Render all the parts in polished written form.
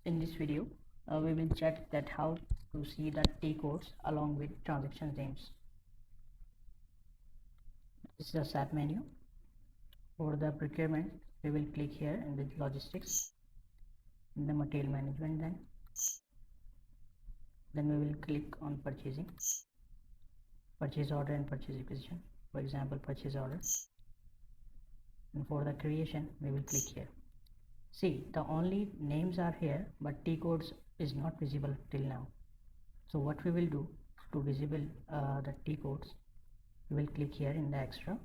In this video, we will check that how to see the T-codes along with transaction names. This is the SAP menu. For the procurement, we will click here in the logistics, in the material management. Then we will click on purchasing, purchase order and purchase requisition. For example, purchase order. And for the creation, we will click here. See, the only names are here, but T-codes is not visible till now. So what we will do to visible the T-codes, we will click here in the extra,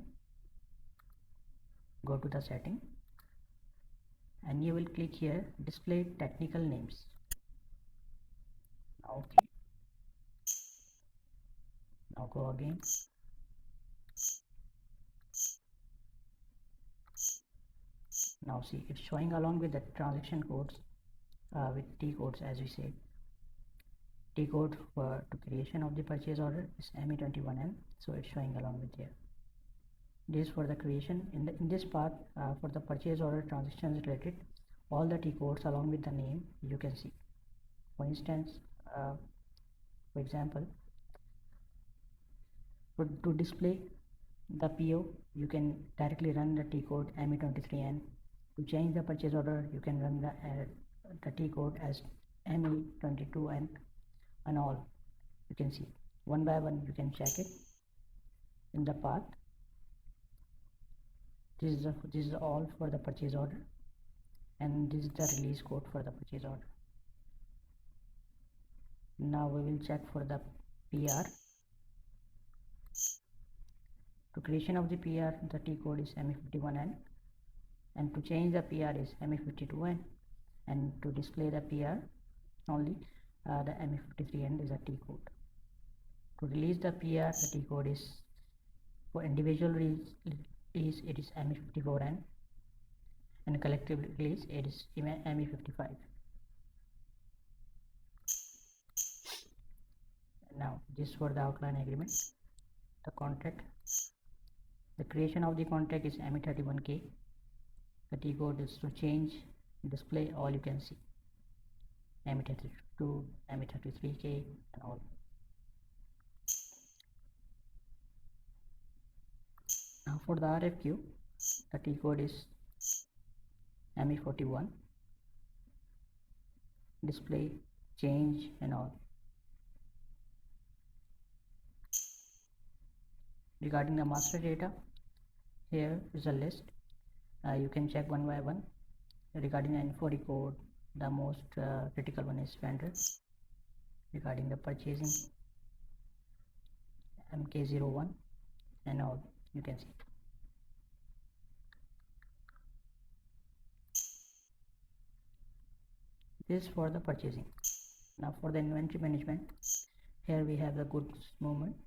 go to the setting, and you will click here display technical names. Okay, now go again. Now see, it's showing along with the transaction codes with T-codes. As we said, T-code for to creation of the purchase order is ME21N, so it's showing along with here. This for the creation. In this part, for the purchase order transactions related, all the T-codes along with the name you can see. For instance, for example, to display the PO, you can directly run the T-code ME23N. To change the purchase order, you can run the T-code as ME22N, and all you can see one by one. You can check it in the path. This is all for the purchase order, and this is the release code for the purchase order. Now we will check for the PR. To creation of the PR, the T-code is ME51N, and to change the PR is ME52N, and to display the PR only the ME53N is a T-code. To release the PR, the T-code is for individual release it is ME54N, and collective release it is ME55. Now this for the outline agreement. The contract, the creation of the contract is ME31K. The T-code is to change display all you can see ME32, ME33K, and all. Now for the RFQ, the T-code is ME41. Display, change, and all. Regarding the master data, here is a list. You can check one by one. Regarding the N40 code, the most critical one is vendor. Regarding the purchasing, MK01, and all you can see. This is for the purchasing. Now for the inventory management, here we have the goods movement.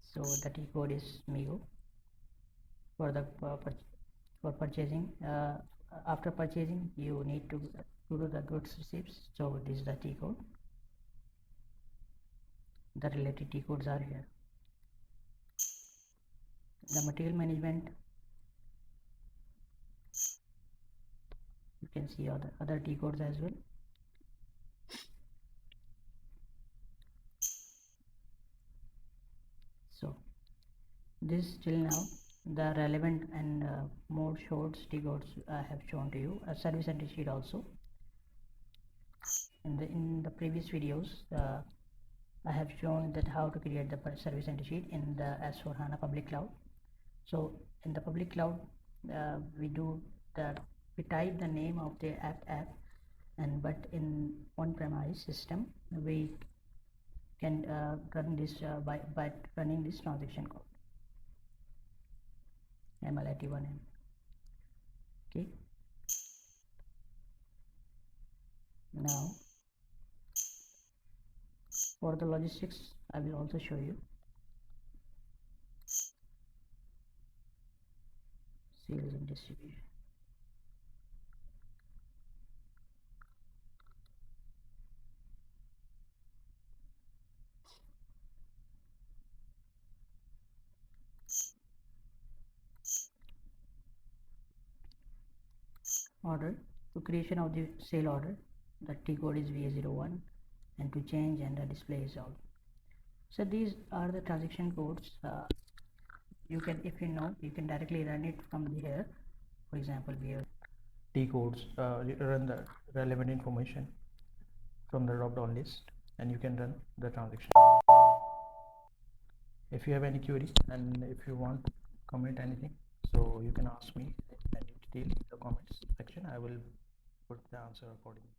So the T-code is MIGO. For the for purchasing, after purchasing you need to do the goods receipts, so this is the T-code. The related T-codes are here. The material management, you can see other T-codes as well. So this till now the relevant and more short T-codes I have shown to you. A service entry sheet also. In the previous videos, I have shown that how to create the service entry sheet in the S/4HANA public cloud. So in the public cloud, we type the name of the app, but in on-premise system we can run this by running this transaction code MLIT1N. Okay. Now for the logistics, I will also show you. Sales and distribution. Order, to creation of the sale order, the T code is VA01, and to change and the display is all. So these are the transaction codes. You can, if you know, you can directly run it from here. For example, we have T codes, run the relevant information from the drop down list, and you can run the transaction. If you have any query and if you want to comment anything, so you can ask me any detail in the comments section. I will put the answer accordingly.